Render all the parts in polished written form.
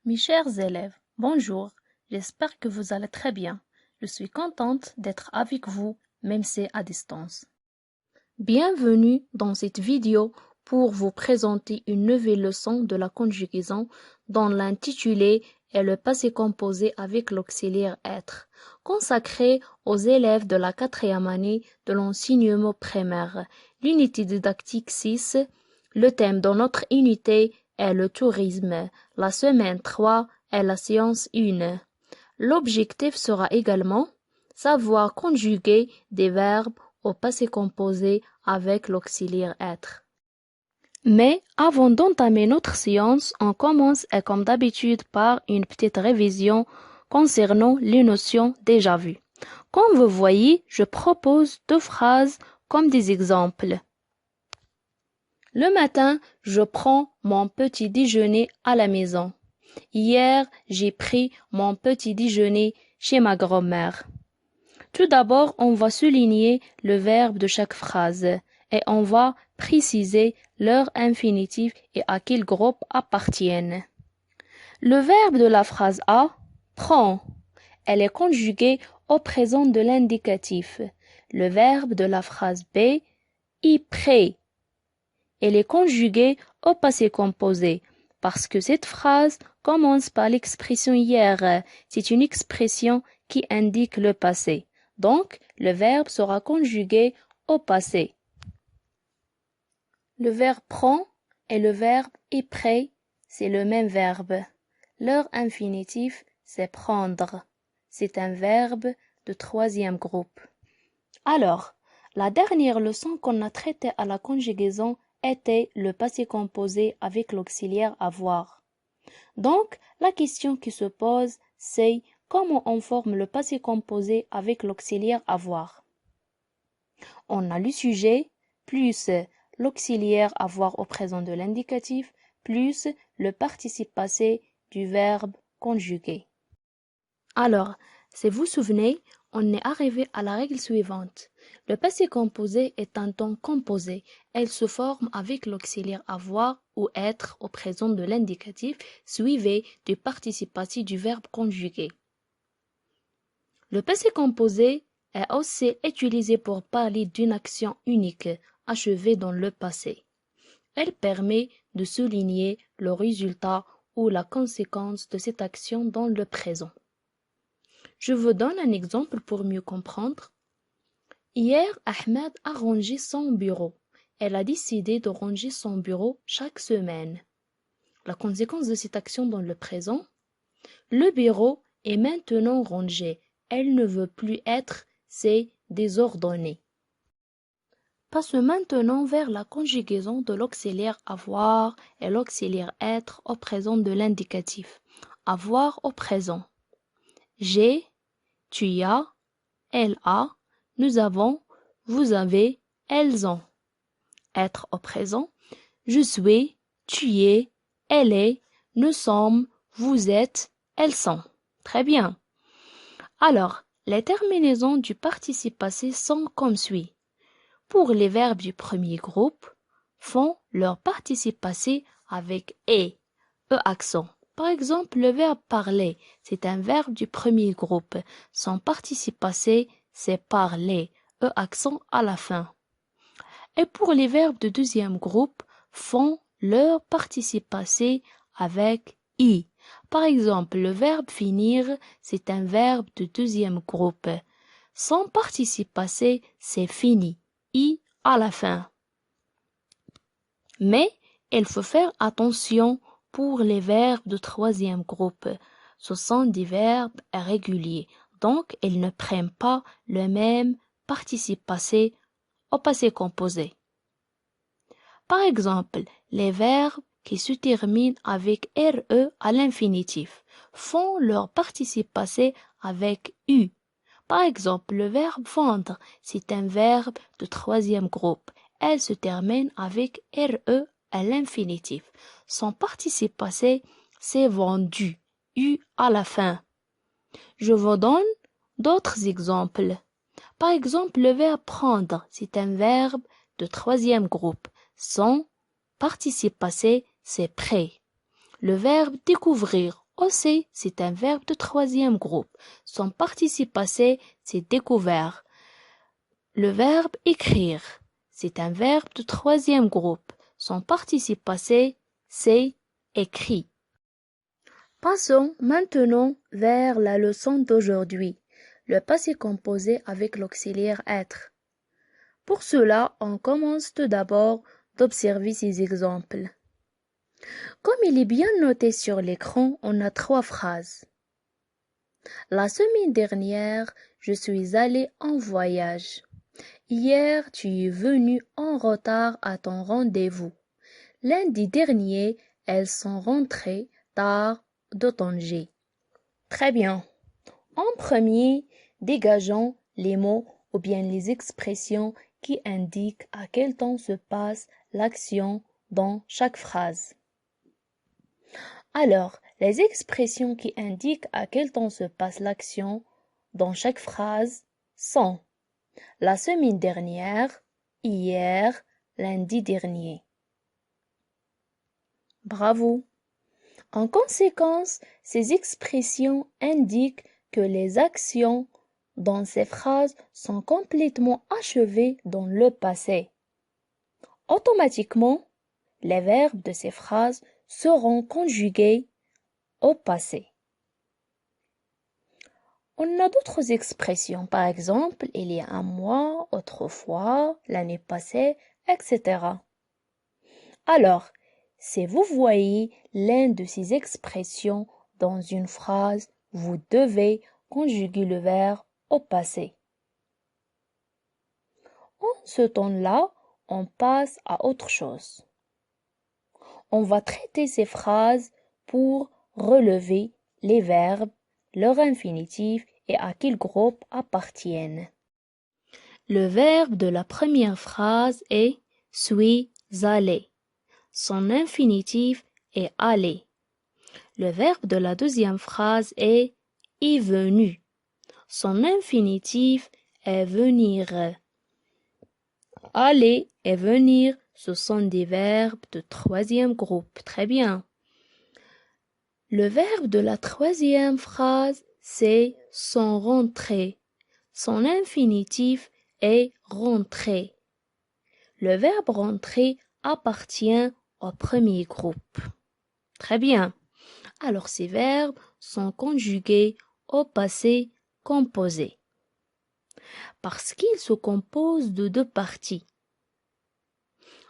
Mes chers élèves, bonjour, j'espère que vous allez très bien. Je suis contente d'être avec vous, même si à distance. Bienvenue dans cette vidéo pour vous présenter une nouvelle leçon de la conjugaison dont l'intitulé est le passé composé avec l'auxiliaire être, consacré aux élèves de la 4e année de l'enseignement primaire, l'unité didactique 6. Le thème de notre unité est le tourisme. La semaine 3 est la séance 1. L'objectif sera également savoir conjuguer des verbes au passé composé avec l'auxiliaire être. Mais avant d'entamer notre séance, on commence comme d'habitude par une petite révision concernant les notions déjà vues. Comme vous voyez, je propose 2 phrases comme des exemples. Le matin, je prends mon petit déjeuner à la maison. Hier, j'ai pris mon petit déjeuner chez ma grand-mère. Tout d'abord, on va souligner le verbe de chaque phrase et on va préciser leur infinitif et à quel groupe appartiennent. Le verbe de la phrase A, prend, elle est conjuguée au présent de l'indicatif. Le verbe de la phrase B, y prêt, elle est conjuguée au passé composé parce que cette phrase commence par l'expression hier. C'est une expression qui indique le passé. Donc, le verbe sera conjugué au passé. Le verbe prend et le verbe est prêt, c'est le même verbe. Leur infinitif, c'est prendre. C'est un verbe de 3e groupe. Alors, la dernière leçon qu'on a traitée à la conjugaison était le passé composé avec l'auxiliaire avoir. Donc, la question qui se pose, c'est comment on forme le passé composé avec l'auxiliaire avoir. On a le sujet, plus l'auxiliaire avoir au présent de l'indicatif, plus le participe passé du verbe conjugué. Alors, si vous vous souvenez, on est arrivé à la règle suivante. Le passé composé est un temps composé. Elle se forme avec l'auxiliaire avoir ou être au présent de l'indicatif, suivi du participe passé du verbe conjugué. Le passé composé est aussi utilisé pour parler d'une action unique, achevée dans le passé. Elle permet de souligner le résultat ou la conséquence de cette action dans le présent. Je vous donne un exemple pour mieux comprendre. Hier, Ahmed a rangé son bureau. Elle a décidé de ranger son bureau chaque semaine. La conséquence de cette action dans le présent, le bureau est maintenant rangé. Elle ne veut plus être, c'est désordonné. Passons maintenant vers la conjugaison de l'auxiliaire avoir et l'auxiliaire être au présent de l'indicatif. Avoir au présent. J'ai, tu as, elle a, nous avons, vous avez, elles ont. Être au présent. Je suis, tu es, elle est, nous sommes, vous êtes, elles sont. Très bien. Alors, les terminaisons du participe passé sont comme suit. Pour les verbes du premier groupe, font leur participe passé avec e accent. Par exemple, le verbe parler, c'est un verbe du premier groupe. Son participe passé, c'est parler, accent à la fin. Et pour les verbes de deuxième groupe, font leur participe passé avec i. Par exemple, le verbe finir, c'est un verbe de deuxième groupe. Son participe passé, c'est fini, i à la fin. Mais il faut faire attention pour les verbes de troisième groupe. Ce sont des verbes irréguliers, donc ils ne prennent pas le même participe passé au passé composé. Par exemple, les verbes qui se terminent avec RE à l'infinitif font leur participe passé avec U. Par exemple, le verbe vendre, c'est un verbe de troisième groupe. Elle se termine avec RE à l'infinitif. Son participe passé, c'est vendu, U à la fin. Je vous donne d'autres exemples. Par exemple, le verbe prendre, c'est un verbe de troisième groupe. Son participe passé, c'est prêt. Le verbe découvrir Aussi, c'est un verbe de troisième groupe. Son participe passé, c'est découvert. Le verbe écrire, c'est un verbe de troisième groupe. Son participe passé, c'est écrit. Passons maintenant vers la leçon d'aujourd'hui, le passé composé avec l'auxiliaire être. Pour cela, on commence tout d'abord d'observer ces exemples. Comme il est bien noté sur l'écran, on a 3 phrases. La semaine dernière, je suis allé en voyage. Hier, tu es venu en retard à ton rendez-vous. Lundi dernier, elles sont rentrées tard de Tanger. Très bien. En premier, dégageons les mots ou bien les expressions qui indiquent à quel temps se passe l'action dans chaque phrase. Alors, les expressions qui indiquent à quel temps se passe l'action dans chaque phrase sont la semaine dernière, hier, lundi dernier. Bravo! En conséquence, ces expressions indiquent que les actions dans ces phrases sont complètement achevées dans le passé. Automatiquement, les verbes de ces phrases seront conjugués au passé. On a d'autres expressions, par exemple, il y a un mois, autrefois, l'année passée, etc. Alors, si vous voyez l'une de ces expressions dans une phrase, vous devez conjuguer le verbe au passé. En ce temps-là, on passe à autre chose. On va traiter ces phrases pour relever les verbes, leur infinitif et à quel groupe appartiennent. Le verbe de la première phrase est suis allé. Son infinitif est aller. Le verbe de la deuxième phrase est est venu. Son infinitif est venir. Aller et venir, ce sont des verbes de troisième groupe. Très bien. Le verbe de la troisième phrase, c'est sont rentrés. Son infinitif est rentrer. Le verbe rentrer appartient au premier groupe. Très bien. Alors ces verbes sont conjugués au passé composé. Parce qu'ils se composent de 2 parties.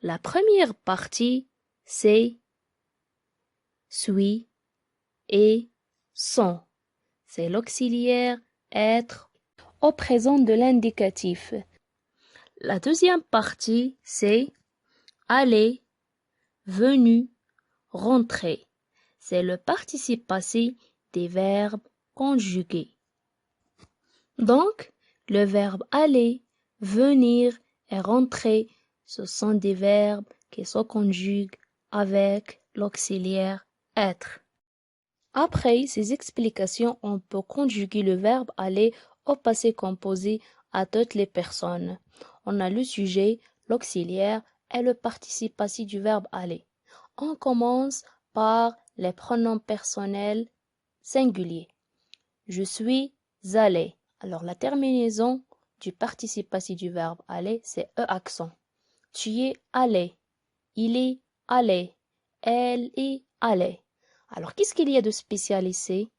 La première partie, c'est suis et sont. C'est l'auxiliaire être au présent de l'indicatif. La deuxième partie, c'est aller, venu, rentrer. C'est le participe passé des verbes conjugués. Donc, le verbe aller, venir et rentrer, ce sont des verbes qui se conjuguent avec l'auxiliaire être. Après ces explications, on peut conjuguer le verbe aller au passé composé à toutes les personnes. On a le sujet, l'auxiliaire et le participe passé du verbe aller. On commence par les pronoms personnels singuliers. Je suis allé. Alors la terminaison du participe passé du verbe aller, c'est E accent. Tu es allé. Il est allé. Elle est allée. Alors qu'est-ce qu'il y a de spécial ici?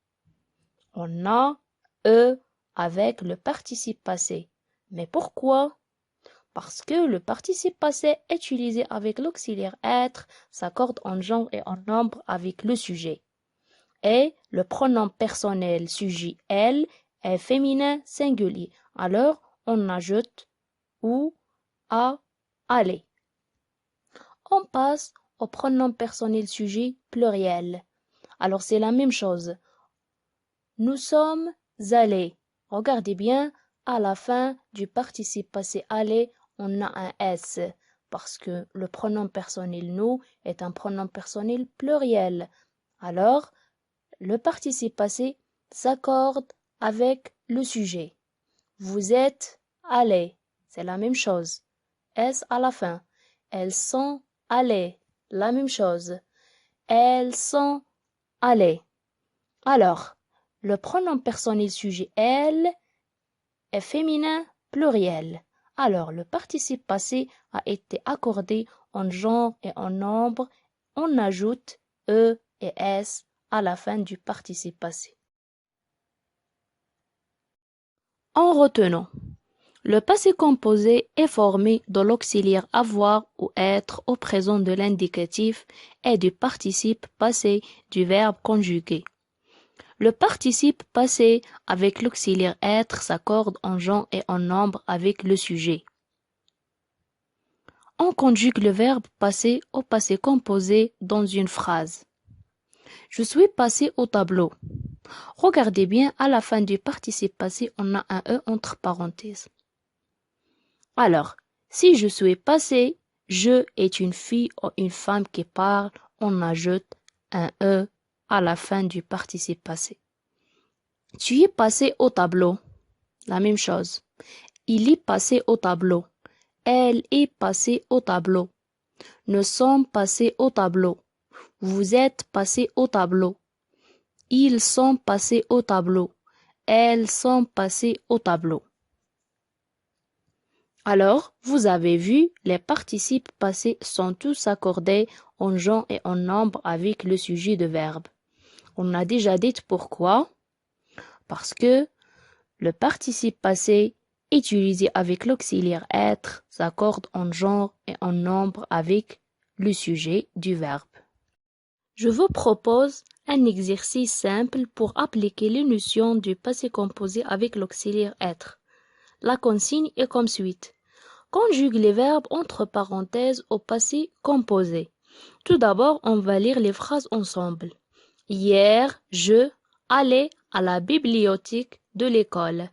On a E avec le participe passé. Mais pourquoi? Parce que le participe passé utilisé avec l'auxiliaire être s'accorde en genre et en nombre avec le sujet. Et le pronom personnel sujet elle est féminin singulier. Alors on ajoute ou à aller. On passe au pronom personnel sujet pluriel. Alors c'est la même chose. Nous sommes allés. Regardez bien, à la fin du participe passé aller, on a un S parce que le pronom personnel nous est un pronom personnel pluriel. Alors, le participe passé s'accorde avec le sujet. Vous êtes allés. C'est la même chose. S à la fin. Elles sont allées. La même chose. Elles sont allées. Alors, le pronom personnel sujet elle est féminin pluriel. Alors, le participe passé a été accordé en genre et en nombre. On ajoute e et s à la fin du participe passé. En retenant, le passé composé est formé de l'auxiliaire avoir ou être au présent de l'indicatif et du participe passé du verbe conjugué. Le participe passé avec l'auxiliaire être s'accorde en genre et en nombre avec le sujet. On conjugue le verbe passé au passé composé dans une phrase. Je suis passé au tableau. Regardez bien, à la fin du participe passé, on a un E entre parenthèses. Alors, si je suis passé, je est une fille ou une femme qui parle, on ajoute un E à la fin du participe passé. Tu es passé au tableau. La même chose. Il est passé au tableau. Elle est passée au tableau. Nous sommes passés au tableau. Vous êtes passé au tableau. Ils sont passés au tableau. Elles sont passées au tableau. Alors, vous avez vu, les participes passés sont tous accordés en genre et en nombre avec le sujet de verbe. On a déjà dit pourquoi. Parce que le participe passé utilisé avec l'auxiliaire être s'accorde en genre et en nombre avec le sujet du verbe. Je vous propose un exercice simple pour appliquer les notions du passé composé avec l'auxiliaire être. La consigne est comme suit. Conjugue les verbes entre parenthèses au passé composé. Tout d'abord, on va lire les phrases ensemble. Hier, je allais à la bibliothèque de l'école.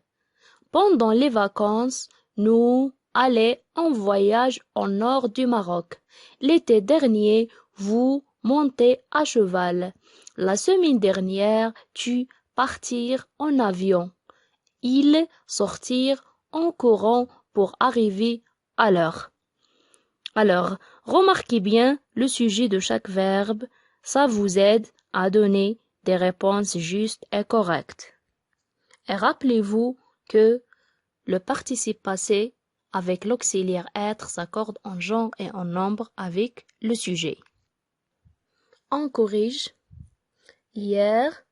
Pendant les vacances, nous allons en voyage au nord du Maroc. L'été dernier, vous montez à cheval. La semaine dernière, tu partir en avion. Ils sortirent en courant pour arriver à l'heure. Alors, remarquez bien le sujet de chaque verbe, ça vous aide à donner des réponses justes et correctes. Et rappelez-vous que le participe passé avec l'auxiliaire être s'accorde en genre et en nombre avec le sujet. On corrige. Hier,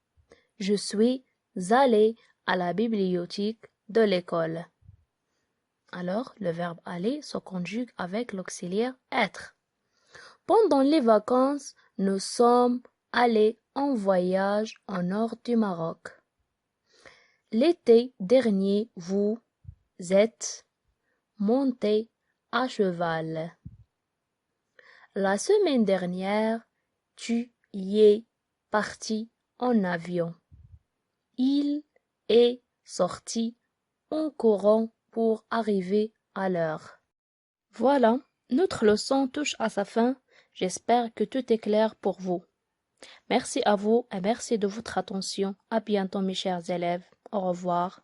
je suis allé à la bibliothèque de l'école. Alors, le verbe aller se conjugue avec l'auxiliaire être. Pendant les vacances, nous sommes allés en voyage au nord du Maroc. L'été dernier, vous êtes montés à cheval. La semaine dernière, tu y es parti en avion. Il est sorti en courant pour arriver à l'heure. Voilà, notre leçon touche à sa fin. J'espère que tout est clair pour vous. Merci à vous et merci de votre attention. À bientôt mes chers élèves. Au revoir.